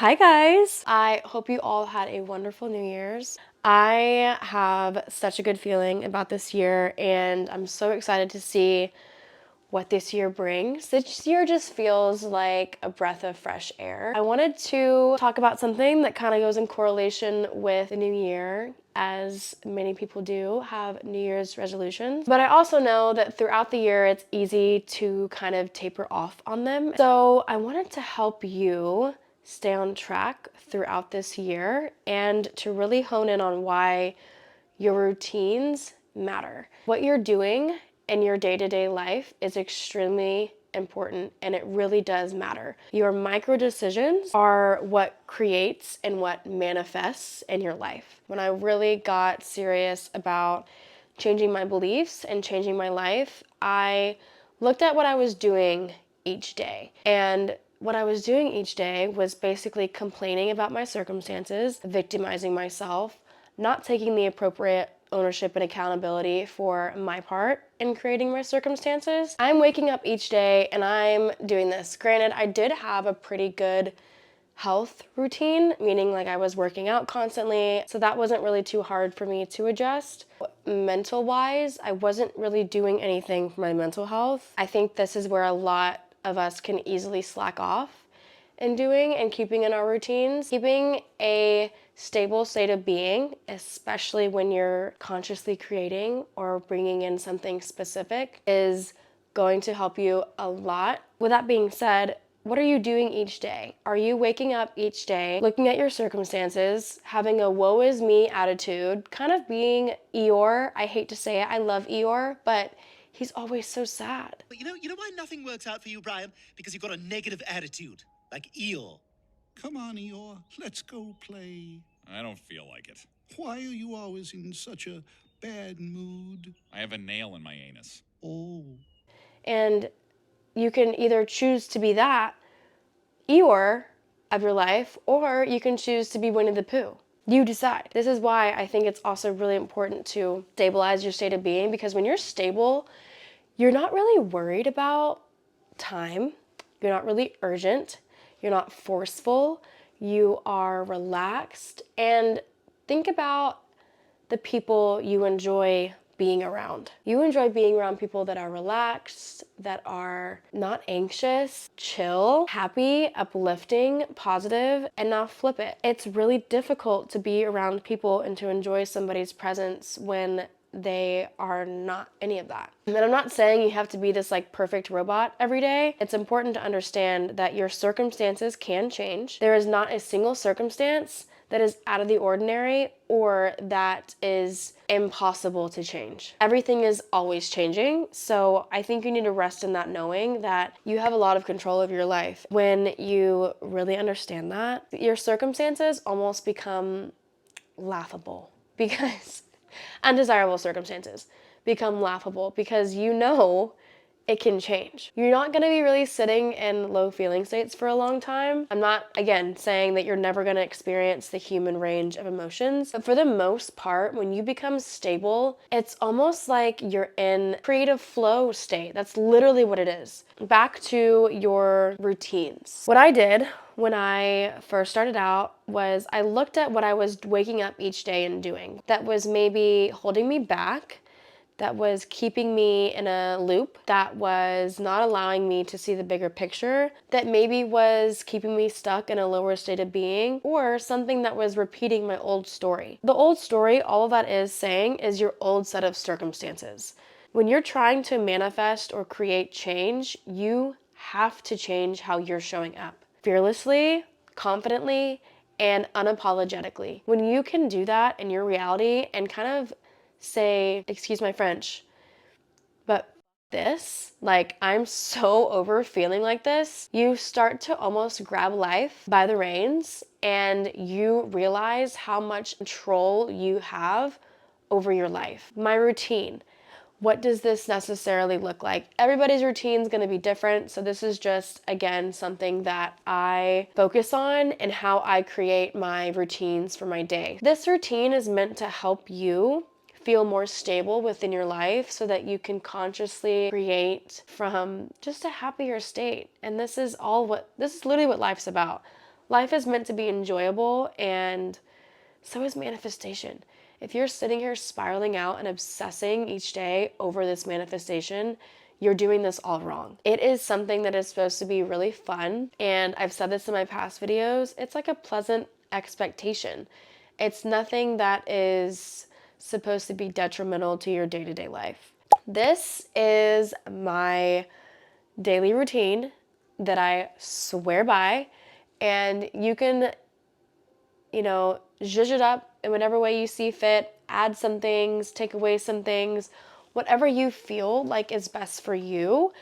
Hi guys! I hope you all had a wonderful New Year's. I have such a good feeling about this year and I'm so excited to see what this year brings. This year just feels like a breath of fresh air. I wanted to talk about something that kind of goes in correlation with the new year, as many people do have New Year's resolutions. But I also know that throughout the year it's easy to kind of taper off on them. So I wanted to help you stay on track throughout this year and to really hone in on why your routines matter. What you're doing in your day-to-day life is extremely important and it really does matter. Your micro decisions are what creates and what manifests in your life. When I really got serious about changing my beliefs and changing my life, I looked at what I was doing each day. And what I was doing each day was basically complaining about my circumstances, victimizing myself, not taking the appropriate ownership and accountability for my part in creating my circumstances. I'm waking up each day and I'm doing this. Granted, I did have a pretty good health routine, meaning like I was working out constantly, so that wasn't really too hard for me to adjust. Mental wise, I wasn't really doing anything for my mental health. I think this is where a lot of us can easily slack off in doing and keeping in our routines. Keeping a stable state of being, especially when you're consciously creating or bringing in something specific, is going to help you a lot. With that being said, what are you doing each day? Are you waking up each day, looking at your circumstances, having a woe is me attitude, kind of being Eeyore? I hate to say it, I love Eeyore, but he's always so sad. But you know why nothing works out for you, Brian? Because you've got a negative attitude, like Eeyore. Come on, Eeyore, let's go play. I don't feel like it. Why are you always in such a bad mood? I have a nail in my anus. Oh. And you can either choose to be that Eeyore of your life, or you can choose to be Winnie the Pooh. You decide. This is why I think it's also really important to stabilize your state of being, because when you're stable, you're not really worried about time. You're not really urgent. You're not forceful. You are relaxed. And think about the people you enjoy being around. You enjoy being around people that are relaxed, that are not anxious, chill, happy, uplifting, positive, and now flip it. It's really difficult to be around people and to enjoy somebody's presence when they are not any of that. And I'm not saying you have to be this like perfect robot every day. It's important to understand that your circumstances can change. There is not a single circumstance that is out of the ordinary or that is impossible to change. Everything is always changing, so I think you need to rest in that knowing that you have a lot of control of your life. When you really understand that, your circumstances almost become laughable because undesirable circumstances become laughable because you know it can change. You're not gonna be really sitting in low feeling states for a long time. I'm not, again, saying that you're never gonna experience the human range of emotions, but for the most part, when you become stable, it's almost like you're in creative flow state. That's literally what it is. Back to your routines. What I did when I first started out was I looked at what I was waking up each day and doing that was maybe holding me back, that was keeping me in a loop, that was not allowing me to see the bigger picture, that maybe was keeping me stuck in a lower state of being, or something that was repeating my old story. The old story, all of that is saying, is your old set of circumstances. When you're trying to manifest or create change, you have to change how you're showing up. Fearlessly, confidently, and unapologetically. When you can do that in your reality and kind of say, excuse my French, but this, like, I'm so over feeling like this, you start to almost grab life by the reins and you realize how much control you have over your life. My routine. What does this necessarily look like? Everybody's routine is going to be different. So this is just, again, something that I focus on and how I create my routines for my day. This routine is meant to help you feel more stable within your life so that you can consciously create from just a happier state. And this is literally what life's about. Life is meant to be enjoyable, and so is manifestation. If you're sitting here spiraling out and obsessing each day over this manifestation, you're doing this all wrong. It is something that is supposed to be really fun, and I've said this in my past videos, it's like a pleasant expectation. It's nothing that is supposed to be detrimental to your day-to-day life. This is my daily routine that I swear by, and you can, zhuzh it up in whatever way you see fit, add some things, take away some things, whatever you feel like is best for you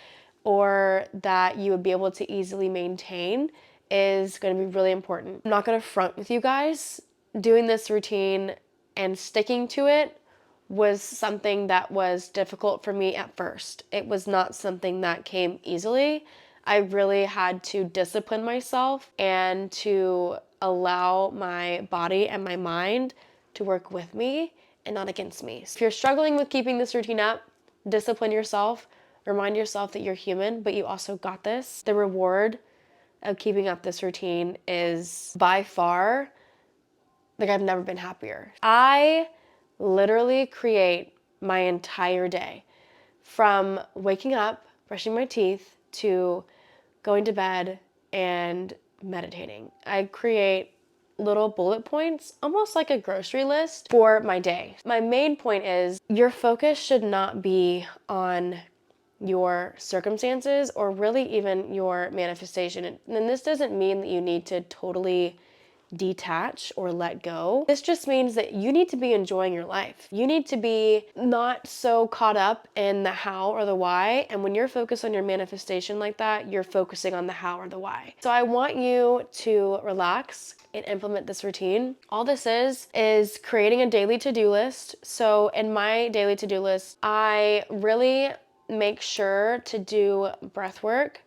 or that you would be able to easily maintain is going to be really important. I'm not going to front with you guys. Doing this routine and sticking to it was something that was difficult for me at first. It was not something that came easily. I really had to discipline myself and to allow my body and my mind to work with me and not against me. So if you're struggling with keeping this routine up, discipline yourself. Remind yourself that you're human, but you also got this. The reward of keeping up this routine is by far, like, I've never been happier. I literally create my entire day from waking up, brushing my teeth, to going to bed and meditating. I create little bullet points, almost like a grocery list for my day. My main point is your focus should not be on your circumstances or really even your manifestation. And this doesn't mean that you need to totally detach or let go. This just means that you need to be enjoying your life. You need to be not so caught up in the how or the why. And when you're focused on your manifestation like that, you're focusing on the how or the why. So I want you to relax and implement this routine. All this is creating a daily to-do list. So in my daily to-do list, I really make sure to do breath work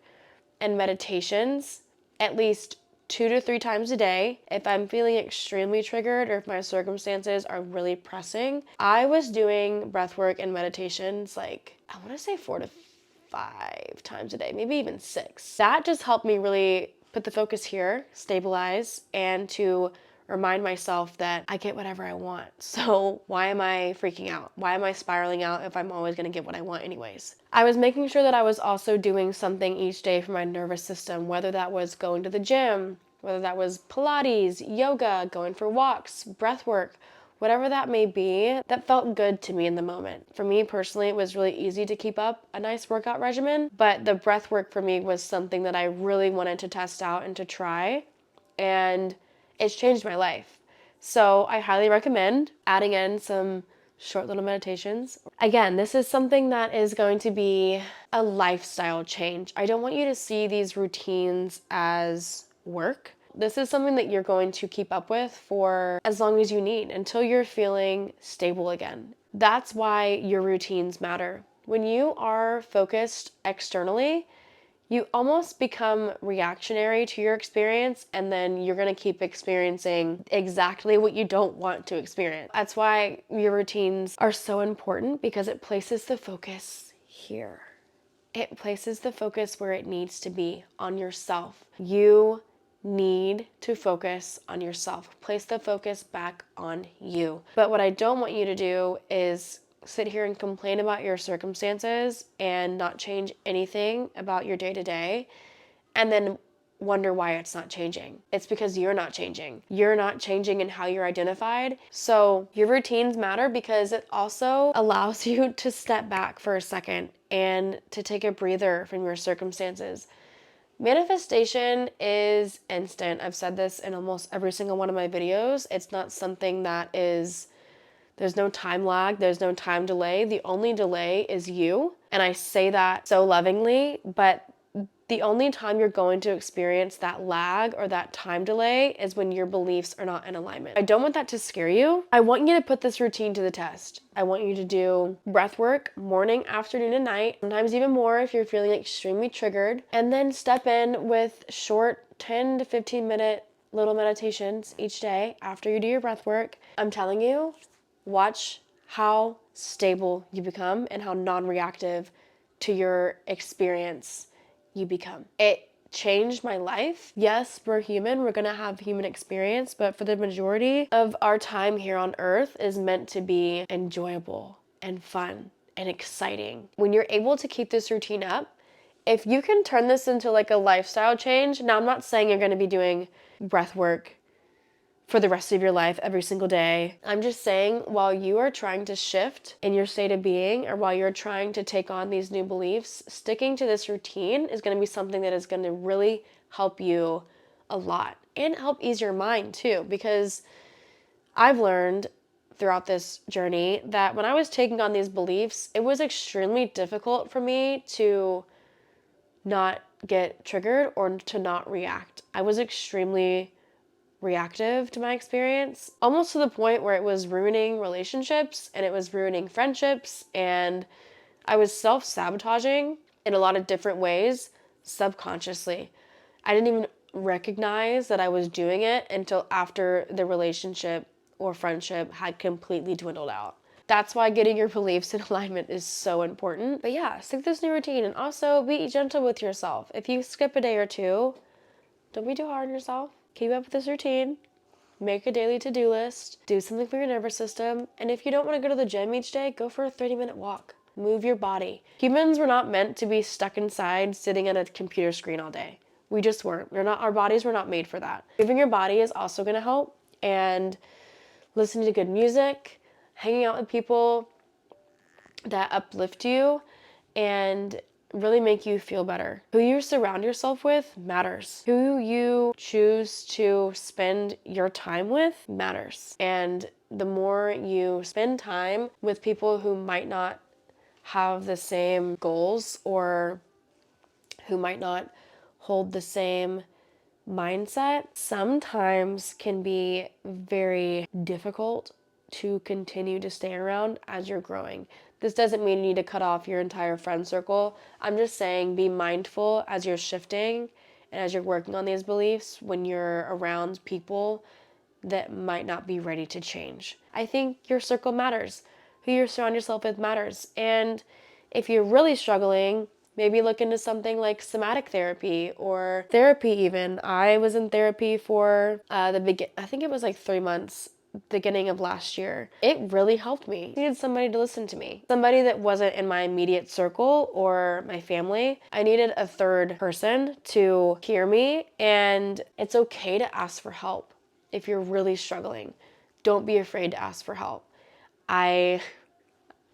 and meditations at least 2 to 3 times a day. If I'm feeling extremely triggered or if my circumstances are really pressing, I was doing breath work and meditations like, I want to say 4 to 5 times a day, maybe even 6. That just helped me really put the focus here, stabilize, and to remind myself that I get whatever I want. So why am I freaking out? Why am I spiraling out if I'm always going to get what I want anyways? I was making sure that I was also doing something each day for my nervous system, whether that was going to the gym, whether that was Pilates, yoga, going for walks, breath work, whatever that may be, that felt good to me in the moment. For me personally, it was really easy to keep up a nice workout regimen, but the breath work for me was something that I really wanted to test out and to try, and it's changed my life. So I highly recommend adding in some short little meditations. Again, this is something that is going to be a lifestyle change. I don't want you to see these routines as work. This is something that you're going to keep up with for as long as you need until you're feeling stable again. That's why your routines matter. When you are focused externally, you almost become reactionary to your experience, and then you're going to keep experiencing exactly what you don't want to experience. That's why your routines are so important, because it places the focus here. It places the focus where it needs to be, on yourself. You need to focus on yourself. Place the focus back on you. But what I don't want you to do is sit here and complain about your circumstances and not change anything about your day-to-day and then wonder why it's not changing. It's because you're not changing. You're not changing in how you're identified. So your routines matter because it also allows you to step back for a second and to take a breather from your circumstances. Manifestation is instant. I've said this in almost every single one of my videos. It's not something that is, there's no time lag, there's no time delay. The only delay is you. And I say that so lovingly, but the only time you're going to experience that lag or that time delay is when your beliefs are not in alignment. I don't want that to scare you. I want you to put this routine to the test. I want you to do breath work morning, afternoon, and night, sometimes even more if you're feeling extremely triggered, and then step in with short 10 to 15 minute little meditations each day after you do your breath work. I'm telling you, watch how stable you become and how non-reactive to your experience you become. It changed my life. Yes, we're human, we're gonna have human experience, but for the majority of our time here on earth is meant to be enjoyable and fun and exciting. When you're able to keep this routine up, if you can turn this into like a lifestyle change, now I'm not saying you're gonna be doing breath work for the rest of your life every single day. I'm just saying, while you are trying to shift in your state of being, or while you're trying to take on these new beliefs, sticking to this routine is going to be something that is going to really help you a lot and help ease your mind too, because I've learned throughout this journey that when I was taking on these beliefs, it was extremely difficult for me to not get triggered or to not react. I was extremely reactive to my experience, almost to the point where it was ruining relationships and it was ruining friendships, and I was self-sabotaging in a lot of different ways subconsciously. I didn't even recognize that I was doing it until after the relationship or friendship had completely dwindled out. That's why getting your beliefs in alignment is so important. But yeah, stick this new routine, and also be gentle with yourself. If you skip a day or two, don't be too hard on yourself. Keep up with this routine. Make a daily to-do list. Do something for your nervous system. And if you don't want to go to the gym each day, go for a 30-minute walk. Move your body. Humans were not meant to be stuck inside sitting at a computer screen all day. We just weren't. Our bodies were not made for that. Moving your body is also going to help. And listening to good music, hanging out with people that uplift you and really make you feel better. Who you surround yourself with matters. Who you choose to spend your time with matters. And the more you spend time with people who might not have the same goals or who might not hold the same mindset, sometimes can be very difficult to continue to stay around as you're growing. This doesn't mean you need to cut off your entire friend circle. I'm just saying be mindful as you're shifting and as you're working on these beliefs when you're around people that might not be ready to change. I think your circle matters. Who you surround yourself with matters. And if you're really struggling, maybe look into something like somatic therapy or therapy even. I was in therapy for I think it was like 3 months, beginning of last year. It really helped me. I needed somebody to listen to me. Somebody that wasn't in my immediate circle or my family. I needed a third person to hear me, and it's okay to ask for help if you're really struggling. Don't be afraid to ask for help. I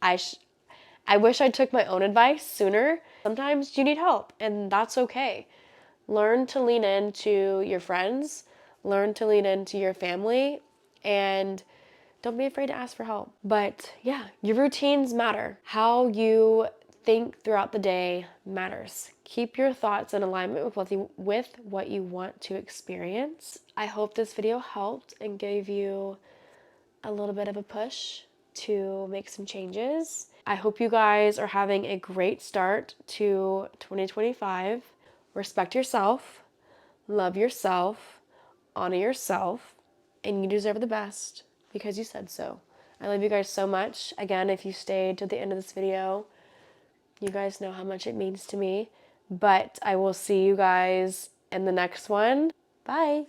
wish I took my own advice sooner. Sometimes you need help, and that's okay. Learn to lean into your friends, learn to lean into your family, and don't be afraid to ask for help. But yeah, your routines matter. How you think throughout the day matters. Keep your thoughts in alignment with what you want to experience. I hope this video helped and gave you a little bit of a push to make some changes. I hope you guys are having a great start to 2025. Respect yourself, love yourself, honor yourself, and you deserve the best because you said so. I love you guys so much. Again, if you stayed to the end of this video, you guys know how much it means to me. But I will see you guys in the next one. Bye.